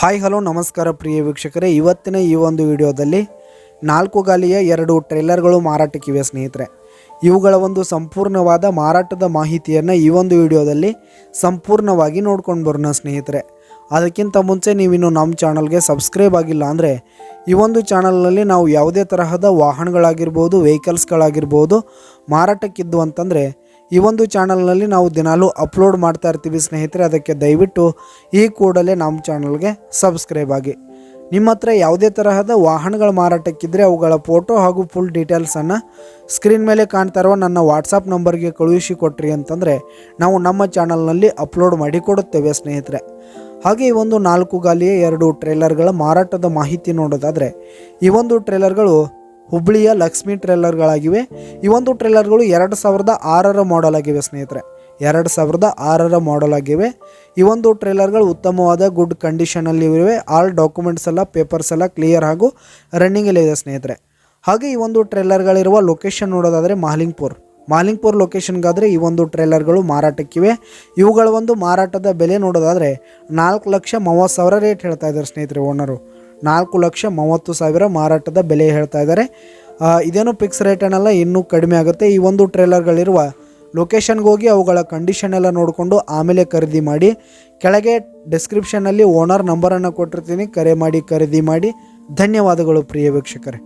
Hi hello ನಮಸ್ಕಾರ ಪ್ರಿಯ ವೀಕ್ಷಕರೇ, ಇವತ್ತಿನ ಈ ಒಂದು ವಿಡಿಯೋದಲ್ಲಿ 4 ಗಾಲಿಯ 2 ಟ್ರೇಲರ್ಗಳು ಮಾರಾಟಕ್ಕಿವೆ ಸ್ನೇಹಿತರೆ. ಇವುಗಳ ಒಂದು ಸಂಪೂರ್ಣವಾದ ಮಾರಾಟದ ಮಾಹಿತಿಯನ್ನು ಈ ಒಂದು ವಿಡಿಯೋದಲ್ಲಿ ಸಂಪೂರ್ಣವಾಗಿ ನೋಡ್ಕೊಂಡು ಬರೋಣ ಸ್ನೇಹಿತರೆ. ಅದಕ್ಕಿಂತ ಮುಂಚೆ ನೀವಿನ್ನು ನಮ್ಮ ಚಾನಲ್ಗೆ ಸಬ್ಸ್ಕ್ರೈಬ್ ಆಗಿಲ್ಲ ಅಂದರೆ ಈ ಒಂದು ಚಾನಲ್ನಲ್ಲಿ ನಾವು ಯಾವುದೇ ತರಹದ ವಾಹನಗಳಾಗಿರ್ಬೋದು, ವೆಹಿಕಲ್ಸ್ಗಳಾಗಿರ್ಬೋದು ಮಾರಾಟಕ್ಕಿದ್ದು ಅಂತಂದರೆ ಈ ಒಂದು ಚಾನಲ್ನಲ್ಲಿ ನಾವು ದಿನಾಲೂ ಅಪ್ಲೋಡ್ ಮಾಡ್ತಾ ಇರ್ತೀವಿ ಸ್ನೇಹಿತರೆ. ಅದಕ್ಕೆ ದಯವಿಟ್ಟು ಈ ಕೂಡಲೇ ನಮ್ಮ ಚಾನಲ್ಗೆ ಸಬ್ಸ್ಕ್ರೈಬ್ ಆಗಿ. ನಿಮ್ಮ ಹತ್ರ ಯಾವುದೇ ತರಹದ ವಾಹನಗಳ ಮಾರಾಟಕ್ಕಿದ್ದರೆ ಅವುಗಳ ಫೋಟೋ ಹಾಗೂ ಫುಲ್ ಡೀಟೇಲ್ಸನ್ನು ಸ್ಕ್ರೀನ್ ಮೇಲೆ ಕಾಣ್ತಾ ಇರುವ ನನ್ನ ವಾಟ್ಸಪ್ ನಂಬರ್ಗೆ ಕಳುಹಿಸಿ ಕೊಟ್ರಿ ಅಂತಂದರೆ ನಾವು ನಮ್ಮ ಚಾನಲ್ನಲ್ಲಿ ಅಪ್ಲೋಡ್ ಮಾಡಿ ಕೊಡುತ್ತೇವೆ ಸ್ನೇಹಿತರೆ. ಹಾಗೆ ಈ ಒಂದು 4 ಗಾಲಿಯ 2 ಟ್ರೇಲರ್ಗಳ ಮಾರಾಟದ ಮಾಹಿತಿ ನೋಡೋದಾದರೆ ಈ ಒಂದು ಟ್ರೇಲರ್ಗಳು ಹುಬ್ಬಳ್ಳಿಯ ಲಕ್ಷ್ಮಿ ಟ್ರೇಲರ್ಗಳಾಗಿವೆ. ಈ ಒಂದು ಟ್ರೇಲರ್ಗಳು 2006ರ ಮಾಡೆಲ್ ಆಗಿವೆ ಸ್ನೇಹಿತರೆ. 2006ರ ಮಾಡೆಲ್ ಆಗಿವೆ. ಈ ಒಂದು ಟ್ರೇಲರ್ಗಳು ಉತ್ತಮವಾದ ಗುಡ್ ಕಂಡೀಷನಲ್ಲಿ ಇವೆ. ಆಲ್ ಡಾಕ್ಯುಮೆಂಟ್ಸ್ ಎಲ್ಲ, ಪೇಪರ್ಸ್ ಎಲ್ಲ ಕ್ಲಿಯರ್ ಹಾಗೂ ರನ್ನಿಂಗಲ್ಲಿ ಇದೆ ಸ್ನೇಹಿತರೆ. ಹಾಗೆ ಈ ಒಂದು ಟ್ರೇಲರ್ಗಳಿರುವ ಲೊಕೇಶನ್ ನೋಡೋದಾದರೆ ಮಾಲಿಂಗ್ಪುರ್ ಲೊಕೇಶನ್ಗಾದರೆ ಈ ಒಂದು ಟ್ರೇಲರ್ಗಳು ಮಾರಾಟಕ್ಕಿವೆ. ಇವುಗಳ ಒಂದು ಮಾರಾಟದ ಬೆಲೆ ನೋಡೋದಾದರೆ 4,30,000 ರೇಟ್ ಹೇಳ್ತಾ ಇದ್ದಾರೆ ಸ್ನೇಹಿತರೆ. ಓನರು 4,30,000 ಮಾರಾಟದ ಬೆಲೆ ಹೇಳ್ತಾ ಇದ್ದಾರೆ. ಇದೇನು ಫಿಕ್ಸ್ ರೇಟ್ ಏನಲ್ಲ, ಇನ್ನೂ ಕಡಿಮೆ ಆಗುತ್ತೆ. ಈ ಒಂದು ಟ್ರೇಲರ್ಗಳಿರುವ ಲೊಕೇಶನ್ಗೆ ಹೋಗಿ ಅವುಗಳ ಕಂಡೀಷನ್ ಎಲ್ಲ ನೋಡಿಕೊಂಡು ಆಮೇಲೆ ಖರೀದಿ ಮಾಡಿ. ಕೆಳಗೆ ಡಿಸ್ಕ್ರಿಪ್ಷನ್ನಲ್ಲಿ ಓನರ್ ನಂಬರನ್ನು ಕೊಟ್ಟಿರ್ತೀನಿ, ಕರೆ ಮಾಡಿ ಖರೀದಿ ಮಾಡಿ. ಧನ್ಯವಾದಗಳು ಪ್ರಿಯ ವೀಕ್ಷಕರೇ.